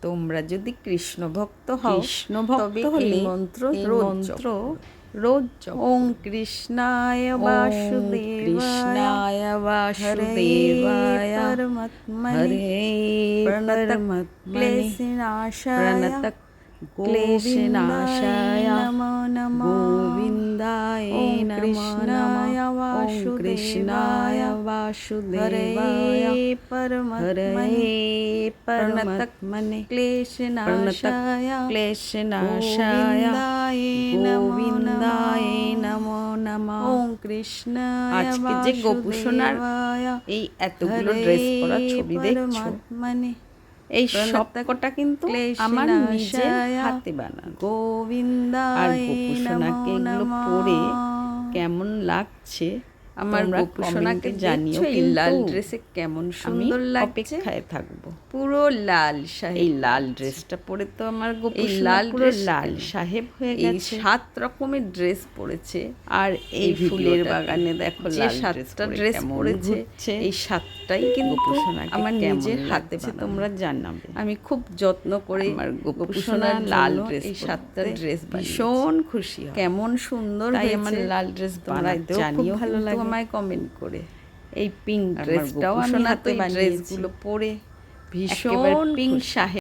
তোমরা যদি কৃষ্ণ ভক্ত হও, কৃষ্ণ ভক্ত হলে এই মন্ত্র রোজ জপ। ওং কৃষ্ণায় বাসুদেবায় বাসুদেবায় পরমাত্মনে পরমাত্মনে ক্লেশনাশায় ক্লেশনাশায় নমো নমো গোবিন্দায় ওং নমো নমঃ কৃষ্ণায় ওং কৃষ্ণায় বাসুদেবায় বাসুদেবায় পরমাত্মনে ক্লেশনাশায় ক্লেশনাশায় গোবিন্দায় নমো নমঃ ওং কৃষ্ণায় আজকে যে গোপুসোনার এই এতগুলো ড্রেস পরা ছবি দেখছো, এই সবকটা কিন্তু আমার নিজের হাতে বানানো। আর গোপুসোনাকে এগুলো পরে কেমন লাগছে আমার গোপুসোনাকে জানিও, এই কিন্তু লাল ড্রেসে কেমন সুন্দর লাগছে। অপেক্ষায় থাকবো। পুরো লাল সাহেব। এই লাল ড্রেসটা পরে তো আমার এই গোপুসোনা লাল পুরো ড্রেস লাল সাহেব হয়ে এই গেছে। 7 রকমের ড্রেস পরেছে। আর এই ফুলের ভিডিওটাতে বাগানে দেখো যে লাল 7টা ড্রেস ড্রেস কেমন পরেছে, ঘুরছে। এই 7টাই কিন্তু গোপুসোনাকে আমার কেমন নিজের হাতে লাগছে বানানো। তোমরা জানাবে। আমি খুব যত্ন করে আমার গোপুসোনা গোপুসোনা লাল জন্য ড্রেস এই 7টা পরতে ড্রেস ভীষণ খুশি হয়। কেমন সুন্দর তাই হয়েছে। আমার লাল ড্রেস তোমরা বানাতেও খুব জানিও, ভালো কিন্তু লাগে আমায় কমেন্ট করে। এই পিঙ্ক আমার ড্রেসটাও আমি গোপুসোনা হাতে তো এই বানিয়েছি। ড্রেসগুলো পরে ভীষণ পিঙ্ক খুশি। সাহেব